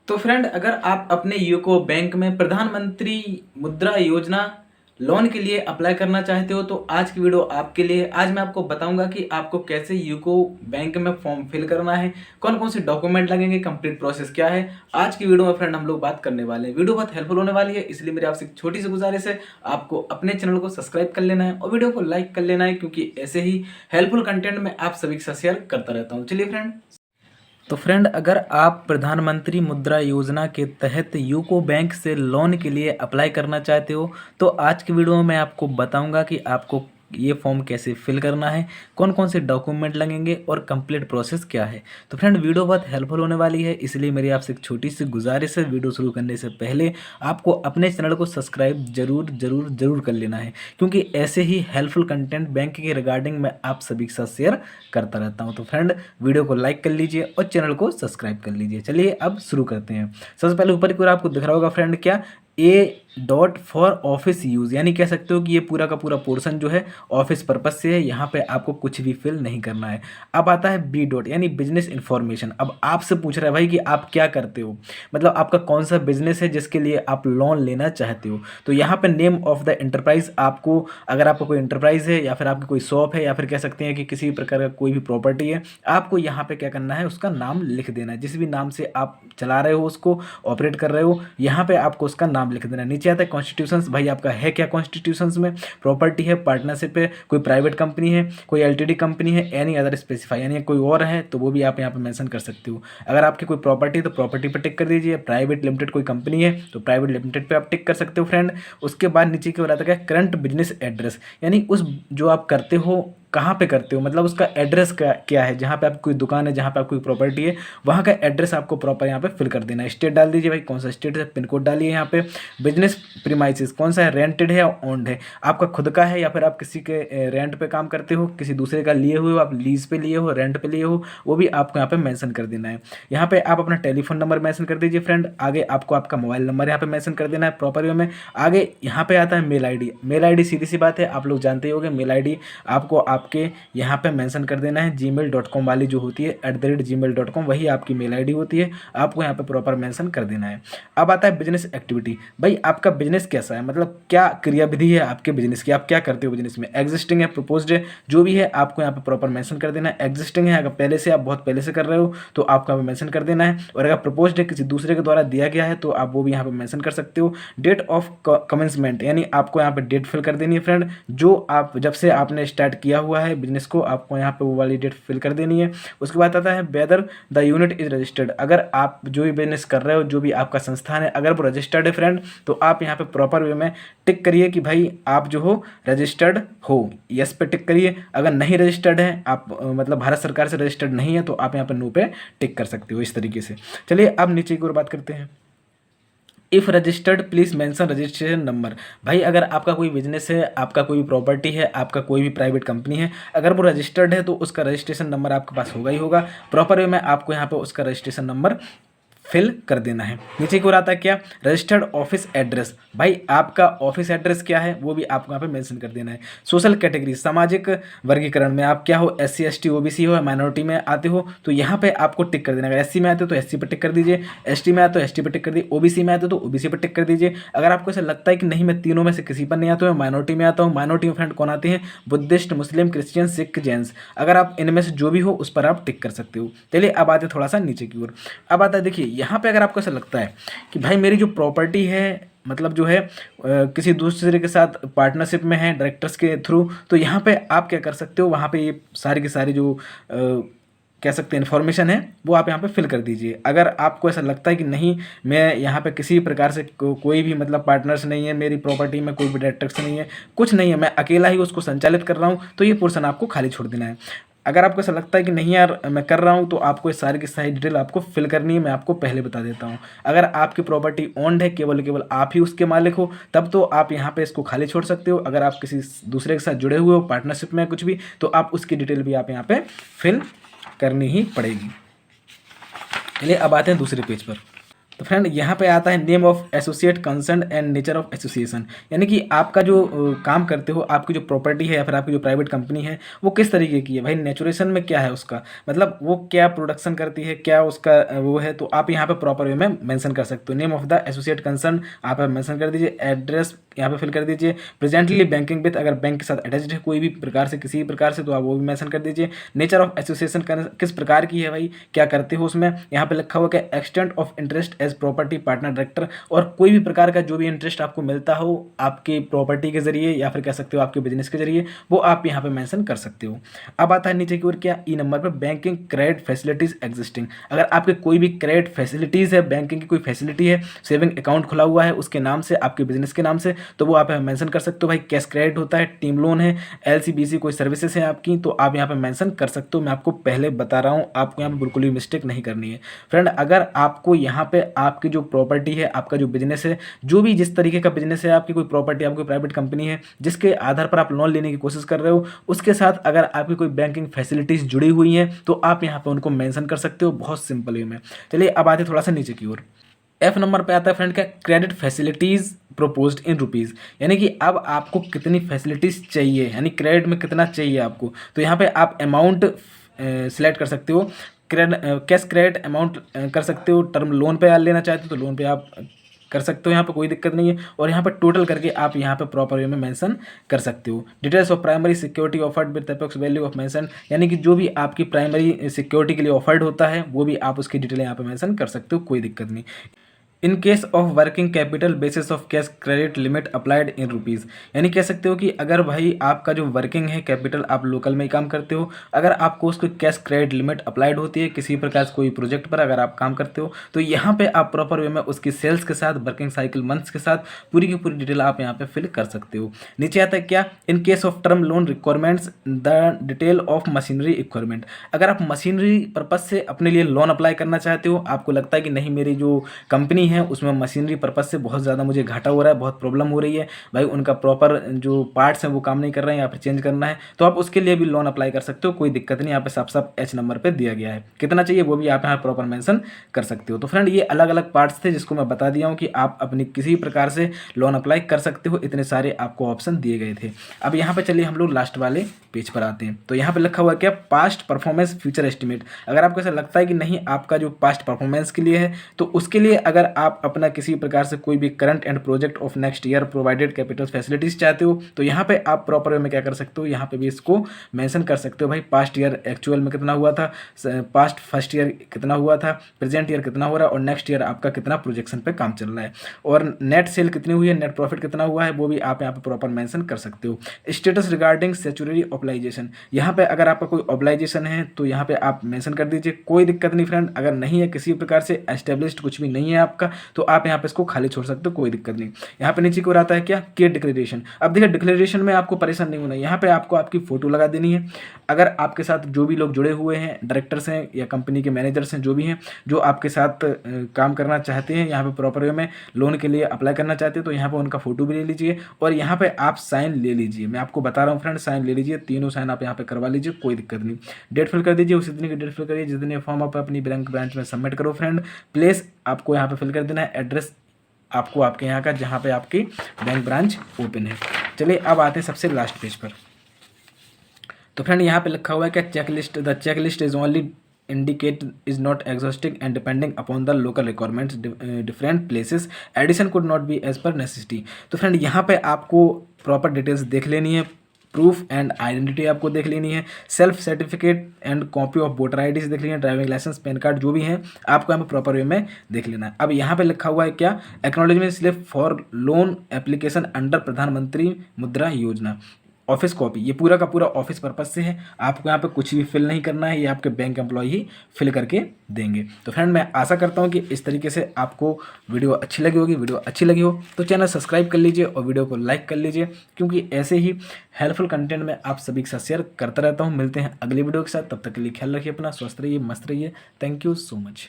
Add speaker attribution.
Speaker 1: तो फ्रेंड, अगर आप अपने यूको बैंक में प्रधानमंत्री मुद्रा योजना लोन के लिए अप्लाई करना चाहते हो तो आज की वीडियो आपके लिए। आज मैं आपको बताऊंगा कि आपको कैसे यूको बैंक में फॉर्म फिल करना है, कौन कौन से डॉक्यूमेंट लगेंगे, कंप्लीट प्रोसेस क्या है। आज की वीडियो में फ्रेंड हम लोग बात करने वाले हैं। वीडियो बहुत हेल्पफुल होने वाली है, इसलिए मेरी आपसे एक छोटी सी गुजारिश है, आपको अपने चैनल को सब्सक्राइब कर लेना है और वीडियो को लाइक कर लेना है, क्योंकि ऐसे ही हेल्पफुल कंटेंट मैं आप सभी के साथ शेयर करता रहता हूँ। चलिए फ्रेंड, तो फ्रेंड, अगर आप प्रधानमंत्री मुद्रा योजना के तहत यूको बैंक से लोन के लिए अप्लाई करना चाहते हो तो आज की वीडियो में मैं आपको बताऊंगा कि आपको ये फॉर्म कैसे फिल करना है, कौन कौन से डॉक्यूमेंट लगेंगे और कंप्लीट प्रोसेस क्या है। तो फ्रेंड, वीडियो बहुत हेल्पफुल होने वाली है, इसलिए मेरी आपसे एक छोटी सी गुजारिश है, वीडियो शुरू करने से पहले आपको अपने चैनल को सब्सक्राइब जरूर जरूर जरूर कर लेना है, क्योंकि ऐसे ही हेल्पफुल कंटेंट बैंक के रिगार्डिंग मैं आप सभी के साथ शेयर करता रहता हूँ। तो फ्रेंड, वीडियो को लाइक कर लीजिए और चैनल को सब्सक्राइब कर लीजिए। चलिए अब शुरू करते हैं। सबसे पहले ऊपर की ओर आपको दिख रहा होगा फ्रेंड, क्या A.फॉर ऑफिस यूज़, यानी कह सकते हो कि ये पूरा का पूरा पोर्शन जो है ऑफिस पर्पज से है, यहाँ पे आपको कुछ भी फिल नहीं करना है। अब आता है B. यानी बिजनेस इन्फॉर्मेशन। अब आपसे पूछ रहा है भाई कि आप क्या करते हो, मतलब आपका कौन सा बिजनेस है जिसके लिए आप लोन लेना चाहते हो। तो यहाँ पे नेम ऑफ द एंटरप्राइज, आपको अगर आपका कोई एंटरप्राइज है या फिर आपकी कोई शॉप है या फिर कह सकते हैं कि किसी भी प्रकार का कोई भी प्रॉपर्टी है, आपको यहाँ पे क्या करना है, उसका नाम लिख देना है। जिस भी नाम से आप चला रहे हो, उसको ऑपरेट कर रहे हो, यहाँ पे आपको उसका नाम लिख देना है। नीचे आता है कॉन्स्टिट्यूशंस, भाई आपका है क्या कॉन्स्टिट्यूशंस में, प्रॉपर्टी है, पार्टनरशिप है, कोई प्राइवेट कंपनी है, कोई एलटीडी कंपनी है, एनी अदर स्पेसिफाई, यानी कोई और है तो वो भी आप यहाँ पे मेंशन कर सकते हो। अगर आपकी कोई प्रॉपर्टी तो प्रॉपर्टी पे टिक कर दीजिए, प्राइवेट लिमिटेड कोई कंपनी है तो प्राइवेट लिमिटेड पे आप टिक कर सकते हो फ्रेंड। उसके बाद नीचे की ओर आता है करंट बिजनेस एड्रेस, यानी उस जो आप करते हो कहाँ पे करते हो, मतलब उसका एड्रेस क्या है, जहाँ पे आपकी कोई दुकान है, जहाँ पे आपकी कोई प्रॉपर्टी है, वहाँ का एड्रेस आपको प्रॉपर यहाँ पे फिल कर देना है। स्टेट डाल दीजिए, भाई कौन सा स्टेट है, पिन कोड डालिए यहाँ पे। बिजनेस प्रीमाइसेस कौन सा है, रेंटेड है या ओन्ड है, आपका खुद का है या फिर आप किसी के रेंट पे काम करते हो, किसी दूसरे का लिए हुए हो, आप लीज पे लिए हो, रेंट पे लिए हो, वो भी आपको यहाँ पे मेंशन कर देना है। यहाँ पे आप अपना टेलीफोन नंबर मेंशन कर दीजिए फ्रेंड। आगे आपको आपका मोबाइल नंबर यहाँ पे मेंशन कर देना है प्रॉपर वे में। आगे यहाँ पे आता है मेल आईडी। मेल आईडी सीधी सी बात है, आप लोग जानते ही होंगे, मेल आईडी आपको आपके यहाँ पे मेंशन कर देना है। gmail.com वाली जो होती है @gmail.com, वही आपकी मेल आईडी होती है, आपको यहाँ पे प्रॉपर मेंशन कर देना है। अब आता है बिजनेस एक्टिविटी, भाई आपका बिजनेस कैसा है, मतलब क्या क्रियाविधि है आपके बिजनेस की, आप क्या करते हो बिजनेस में, एग्जिस्टिंग है, प्रपोज्ड है, जो भी है आपको यहाँ पे प्रॉपर मेंशन कर देना है। एग्जिस्टिंग है, अगर पहले से आप बहुत पहले से कर रहे हो तो आपको यहाँ पे मेंशन कर देना है, और अगर प्रपोज्ड है, किसी दूसरे के द्वारा दिया गया है, तो आप वो भी यहाँ पे मेंशन कर सकते हो। डेट ऑफ कमेंसमेंट, यानी आपको यहाँ पे डेट फिल कर देनी है फ्रेंड, जो आप जब से आपने स्टार्ट किया हुआ है बिजनेस को, आपको यहाँ पे वो वाली डेट फिल कर देनी है। उसके बाद आता है whether the unit is registered, अगर आप जो भी बिजनेस कर रहे हो, जो भी आपका संस्थान है, अगर वो रजिस्टर्ड है फ्रेंड, तो आप यहाँ पे प्रॉपर वे में टिक करिए कि भाई आप जो हो रजिस्टर्ड हो, यस पे टिक करिए। अगर नहीं रजिस्टर्ड है, आप मतलब भारत सरकार से रजिस्टर्ड नहीं है, तो आप यहाँ पे नो पे टिक कर सकते हो, इस तरीके से। चलिए अब नीचे की ओर बात करते हैं। If registered please mention registration number, भाई अगर आपका कोई बिजनेस है, आपका कोई प्रॉपर्टी है, आपका कोई भी प्राइवेट कंपनी है, अगर वो रजिस्टर्ड है तो उसका रजिस्ट्रेशन नंबर आपके पास होगा ही होगा। प्रॉपर वे में आपको यहाँ पे उसका रजिस्ट्रेशन नंबर फिल कर देना है। नीचे की ओर आता है क्या, रजिस्टर्ड ऑफिस एड्रेस, भाई आपका ऑफिस एड्रेस क्या है वो भी आपको यहाँ पे मेंशन कर देना है। सोशल कैटेगरी, सामाजिक वर्गीकरण में आप क्या हो, SC ST OBC हो, माइनॉरिटी में आते हो तो यहाँ पे आपको टिक कर देना। अगर SC में आते हो तो SC पे टिक कर दीजिए, ST में आते हो ST पे टिक कर दीजिए, OBC में आते हो तो OBC पे टिक कर दीजिए। अगर आपको ऐसा लगता है कि नहीं मैं तीनों में से किसी पर नहीं आता हूँ, माइनॉरिटी में आता हूँ, माइनॉरिटी में फ्रेंड कौन आते हैं, बुद्धिस्ट, मुस्लिम, क्रिश्चियन, सिख, जैन्स, अगर आप इनमें से जो भी हो उस पर आप टिक कर सकते हो। चलिए अब आते थोड़ा सा नीचे की ओर। अब आता है, देखिए यहाँ पे अगर आपको ऐसा लगता है कि भाई मेरी जो प्रॉपर्टी है, मतलब जो है किसी दूसरे के साथ पार्टनरशिप में है डायरेक्टर्स के थ्रू, तो यहाँ पे आप क्या कर सकते हो, वहाँ पे ये सारी की सारी जो कह सकते हैं इन्फॉर्मेशन है वो आप यहाँ पे फिल कर दीजिए। अगर आपको ऐसा लगता है कि नहीं मैं यहाँ पे किसी प्रकार से कोई भी मतलब पार्टनर्स नहीं है, मेरी प्रॉपर्टी में कोई भी डायरेक्टर्स नहीं है, कुछ नहीं है, मैं अकेला ही उसको संचालित कर रहा हूँ, तो ये पोर्शन आपको खाली छोड़ देना है। अगर आपको ऐसा लगता है कि नहीं यार मैं कर रहा हूँ, तो आपको इस सारी की सारी डिटेल आपको फिल करनी है, मैं आपको पहले बता देता हूँ। अगर आपकी प्रॉपर्टी ओन्ड है, केवल केवल आप ही उसके मालिक हो, तब तो आप यहाँ पे इसको खाली छोड़ सकते हो। अगर आप किसी दूसरे के साथ जुड़े हुए हो, पार्टनरशिप में कुछ भी, तो आप उसकी डिटेल भी आप यहाँ पे फिल करनी ही पड़ेगी। चलिए अब आते हैं दूसरे पेज पर। तो फ्रेंड यहाँ पे आता है name of associate concern and nature of association, यानी कि आपका जो काम करते हो, आपकी जो प्रॉपर्टी है या फिर आपकी जो प्राइवेट कंपनी है वो किस तरीके की है, भाई नेचुरेशन में क्या है उसका, मतलब वो क्या प्रोडक्शन करती है, क्या उसका वो है, तो आप यहाँ पे प्रॉपर वे में मेंशन कर सकते हो। Name of the associate concern आप मेंशन कर दीजिए, एड्रेस यहाँ पे फिल कर दीजिए, प्रेजेंटली बैंकिंग विथ, अगर बैंक के साथ अटैच्ड है कोई भी प्रकार से किसी भी प्रकार से तो आप वो भी मेंशन कर दीजिए। नेचर ऑफ एसोसिएशन किस प्रकार की है भाई, क्या करते हो उसमें, यहाँ पे लिखा हुआ क्या extent of interest as property partner director, और कोई भी प्रकार का जो भी इंटरेस्ट आपको मिलता हो आपकी प्रॉपर्टी के जरिए या फिर कह सकते हो आपके बिजनेस के जरिए, वो आप यहाँ पे मेंशन कर सकते हो। अब आता है नीचे की ओर क्या, ई नंबर पर बैंकिंग क्रेडिट फैसिलिटीज एग्जिस्टिंग, अगर आपके कोई भी क्रेडिट फैसिलिटीज है, बैंकिंग की कोई फैसिलिटी है, सेविंग अकाउंट खुला हुआ है उसके नाम से, आपके बिजनेस के नाम से, तो वो आप यहाँ मेंशन कर सकते हो। भाई कैश क्रेडिट होता है, टीम लोन है, एलसीबीसी कोई सर्विसेज है आपकी, तो आप यहाँ पे मेंशन कर सकते हो। मैं आपको पहले बता रहा हूँ, आपको यहाँ पे बिल्कुल भी मिस्टेक नहीं करनी है फ्रेंड। अगर आपको यहाँ पे आपकी जो प्रॉपर्टी है, आपका जो बिजनेस है, जो भी जिस तरीके का बिजनेस है, आपकी कोई प्रॉपर्टी, आपकी प्राइवेट कंपनी है जिसके आधार पर आप लोन लेने की कोशिश कर रहे हो, उसके साथ अगर आपकी कोई बैंकिंग फैसिलिटीज जुड़ी हुई हैं तो आप यहाँ पे उनको मेंशन कर सकते हो, बहुत सिंपल वे में। चलिए अब आते थोड़ा सा नीचे की ओर। एफ नंबर पे आता है फ्रेंड क्या, credit facilities proposed in rupees, यानी कि अब आपको कितनी फैसिलिटीज़ चाहिए, यानी क्रेडिट में कितना चाहिए आपको, तो यहाँ पे आप अमाउंट सिलेक्ट कर सकते हो। कैश क्रेडिट अमाउंट कर सकते हो, टर्म लोन पे लेना चाहते हो तो लोन पे आप कर सकते हो, यहाँ पे कोई दिक्कत नहीं है। और यहाँ पे टोटल करके आप यहाँ पे प्रॉपर वे में मेंशन कर सकते हो। Details of primary security offered with apex value of mention, यानी कि जो भी आपकी प्राइमरी सिक्योरिटी के लिए ऑफर्ड होता है वो भी आप उसकी डिटेल यहाँ पे मेंशन कर सकते हो, कोई दिक्कत नहीं। In case of working capital basis of cash credit limit applied in rupees, यानी कह सकते हो कि अगर भाई आपका जो वर्किंग है कैपिटल, आप लोकल में ही काम करते हो, अगर आपको उसको कैश क्रेडिट लिमिट अप्लाइड होती है किसी प्रकार से कोई प्रोजेक्ट पर अगर आप काम करते हो, तो यहाँ पे आप प्रॉपर वे में उसकी सेल्स के साथ, वर्किंग साइकिल मंथ्स के साथ पूरी की पूरी डिटेल आप यहाँ पे फिल कर सकते हो। नीचे आता है क्या, in case of term loan requirements the detail of machinery इक्वायरमेंट, अगर आप मशीनरी पर्पज से अपने लिए लोन अप्लाई करना चाहते हो, आपको लगता है कि नहीं मेरी जो कंपनी है उसमें मशीनरी पर्पज से बहुत ज़्यादा मुझे घाटा हो रहा है, बहुत प्रॉब्लम हो रही है, भाई उनका प्रॉपर जो पार्ट्स हैं वो काम नहीं कर रहे हैं या फिर चेंज करना है, तो आप उसके लिए भी लोन अप्लाई कर सकते हो, कोई दिक्कत नहीं। यहाँ पे साफ साफ एच नंबर पे दिया गया है, कितना चाहिए वो भी आप यहाँ प्रॉपर मेंशन कर सकते हो। तो फ्रेंड ये अलग अलग पार्ट्स थे जिसको मैं बता दिया हूँ कि आप अपनी किसी प्रकार से लोन अप्लाई कर सकते हो, इतने सारे आपको ऑप्शन दिए गए थे। अब यहाँ पे चलिए हम लोग लास्ट वाले पेज पर आते हैं। तो यहाँ पे लिखा हुआ क्या, पास्ट परफॉर्मेंस फ्यूचर एस्टिमेट, अगर आपको ऐसा लगता है कि नहीं आपका जो पास्ट परफॉर्मेंस के लिए है, तो उसके लिए अगर आप अपना किसी प्रकार से कोई भी current and project of next year provided capital facilities चाहते हो, तो यहाँ पे आप प्रॉपर वे में क्या कर सकते हो, यहाँ पे भी इसको मेंशन कर सकते हो। भाई पास्ट ईयर एक्चुअल में कितना हुआ था, पास्ट फर्स्ट ईयर कितना हुआ था, प्रेजेंट ईयर कितना हो रहा है, और नेक्स्ट ईयर आपका कितना प्रोजेक्शन पे काम चल रहा है, और नेट सेल कितनी हुई है, नेट प्रॉफिट कितना हुआ है, वो भी आप यहाँ पे प्रॉपर मेंशन कर सकते हो। स्टेटस रिगार्डिंग स्टैट्यूटरी ऑब्लाइजेशन, यहाँ पे अगर आपका कोई ऑब्लाइजेशन है तो यहाँ पे आप मेंशन कर दीजिए, कोई दिक्कत नहीं फ्रेंड। अगर नहीं है, किसी प्रकार से एस्टेब्लिश्ड कुछ भी नहीं है आपका, तो आप यहाँ पे इसको खाली छोड़ सकते हो, कोई दिक्कत नहीं। यहाँ पे नीचे की ओर आता है क्या, के डिक्लेरेशन। अब देखिए डिक्लेरेशन में आपको परेशान नहीं होना, यहाँ पे आपको आपकी फोटो लगा देनी है। अगर आपके साथ जो भी लोग जुड़े हुए हैं, डायरेक्टर्स हैं या कंपनी के मैनेजर्स हैं, जो भी हैं जो आपके साथ काम करना चाहते हैं, यहाँ पे प्रॉपर वे में लोन के लिए अप्लाई करना चाहते हैं, तो यहाँ पे उनका फोटो भी ले लीजिए और यहाँ पे आप साइन ले लीजिए। मैं आपको बता रहा हूँ फ्रेंड, साइन ले लीजिए, तीनों साइन आप यहाँ पे करवा लीजिए, कोई दिक्कत नहीं। डेट फिल कर दीजिए, उसी दिन की डेट फिल करिए जिस दिन ये फॉर्म आप अपनी बैंक ब्रांच में सबमिट करो फ्रेंड। प्लेस आपको यहाँ पे फिल कर देना है, एड्रेस आपको आपके यहाँ का जहाँ पे आपकी बैंक ब्रांच ओपन है। चलिए अब आते हैं सबसे लास्ट पेज पर। तो फ्रेंड यहाँ पे लिखा हुआ है क्या, check list, the check list is only indicate is not exhaustive and depending upon the local requirements different places addition could not be as per necessity। तो फ्रेंड यहाँ पे आपको प्रॉपर डिटेल्स देख लेनी है, प्रूफ एंड आइडेंटिटी आपको देख लेनी है, self certificate and copy of voter I D देख लेनी है, ड्राइविंग लाइसेंस, पैन कार्ड जो भी है आपको यहाँ पे प्रॉपर वे में देख लेना है। अब यहाँ पे लिखा हुआ है क्या, acknowledgement slip for loan application under प्रधानमंत्री मुद्रा योजना, ऑफिस कॉपी, ये पूरा का पूरा ऑफिस पर्पज से है, आपको यहाँ पे कुछ भी फिल नहीं करना है, ये आपके बैंक एम्प्लॉय ही फिल करके देंगे। तो फ्रेंड मैं आशा करता हूँ कि इस तरीके से आपको वीडियो अच्छी लगी होगी। वीडियो अच्छी लगी हो तो चैनल सब्सक्राइब कर लीजिए और वीडियो को लाइक कर लीजिए, क्योंकि ऐसे ही हेल्पफुल कंटेंट में आप सभी के साथ शेयर करता रहता हूँ। मिलते हैं अगली वीडियो के साथ, तब तक के लिए ख्याल रखिए अपना, स्वस्थ रहिए, मस्त रहिए। Thank you so much.